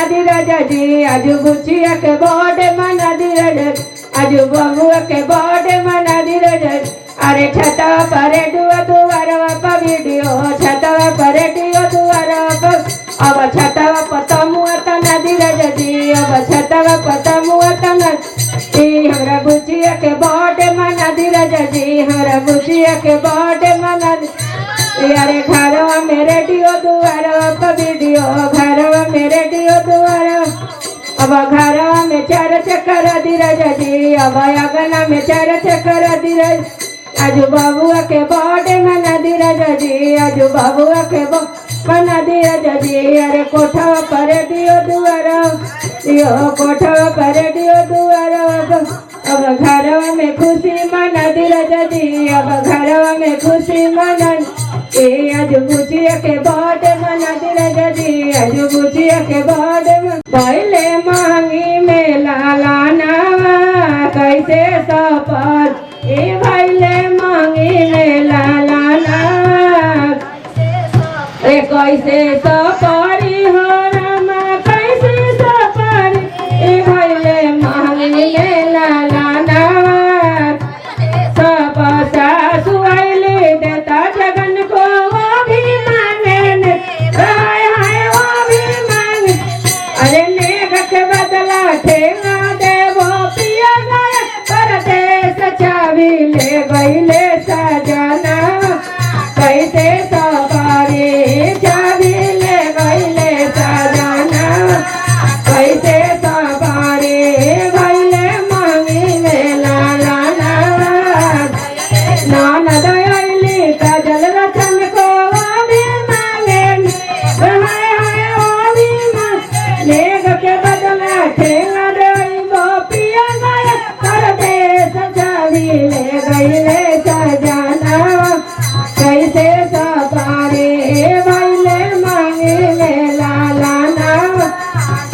आजू बुचिया के बर्थडे मना दिरज आजू बबुआ के बर्थडे मना दिरज अरे छता पर दुआरवा पर वीडियो छता पर दुआरवा पर अब छता पतमुआ तना दिरज जी अब छता पतमुआ तना हमरा बुचिया के बर्थडे मना दिरज जी हमरा बुचिया के बर्थडे मना अरे घरवा में रेडियो दुआरवा पर वीडियो घरवा में रेडियो दुआरवा अब घरवा में चार चक्कर दिरज जी अब अगना में चार चक्कर दिरज आजू बबुआ के बर्थडे मना दिरज जी आजू बबुआ के मना दिरज जी अरे कोठवा पर दियो दुआरा दियो कोठवा पर दियो दुआरा अब घरवा में खुशी मना दिरज जी अब घरवा में खुशी मना ए आज बुचिया के बर्थडे मना दी राजा जी आज बुचिया के बर्थडे पहले मांगी में लाला नावा कैसे सपर ए भैले मांगी में लाला नावा ए कैसे सपरी हो रामा कैसे सपरी ए भैले मांगी में लाला नावा सब सासु आइले देता जगन को वो भी मांगे हाय हाय वो भी मांगे अरे नेक के बदला ठेंगा देवो पिया गए परदेस चाबी ले गईले सजना कैसे सवारी चाबी ले गईले सजना कैसे सवारी गईले मांगी में लाला नाना दयाली काजल रचन को वो भी मांगे हाय हाय वो भी मांगे लेग के बदला ठेंगा देई वो पिया गए परदेस चाबी ले गईले सजना कैसे सवारी भैले मांगे में लाला नावा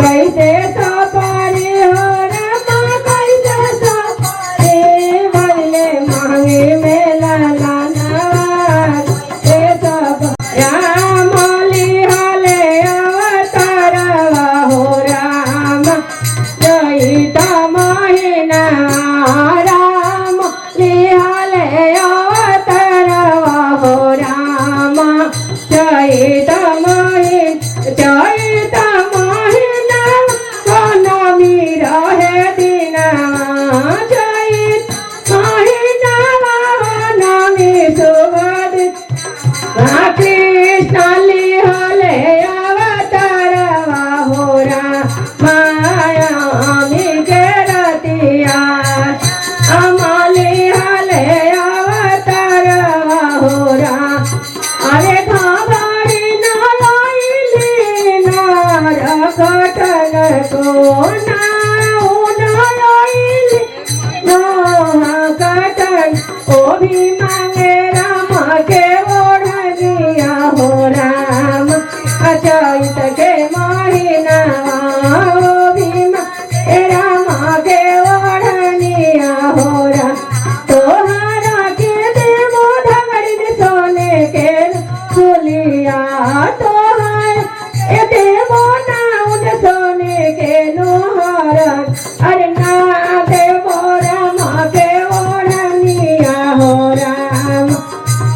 कैसे सवारी हो रमा कैसे सवारी भैले मांगे में लाला नावा ए सब राम लिहाले अवतारवा हो राम जयित महिना राम लिहाले अवतारवा हो राम जयित महिना कौनमी रहे दिना जयित महिना नमी सुगद कृष्ण लिहले अवतारवा हो मायामी के रतिया अमली हले अवतारवा हो अरे खबरी नयली नार कटन को नयली नोहा कटन ओ भी मांगे राम के ओढ़निया हो राम अचैत के महीना ओ भी मांगे राम के ओढ़निया हो राम तोहरा के देवो धगड़ी सोने के फुलिया तोहर ए देवो नाउन सोने के नोहर अरे ना देवो राम के ओढ़निया हो राम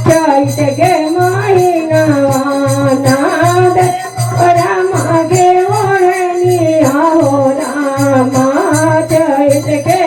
चैत के महीना नाद राम के ओढ़निया हो राम चैत के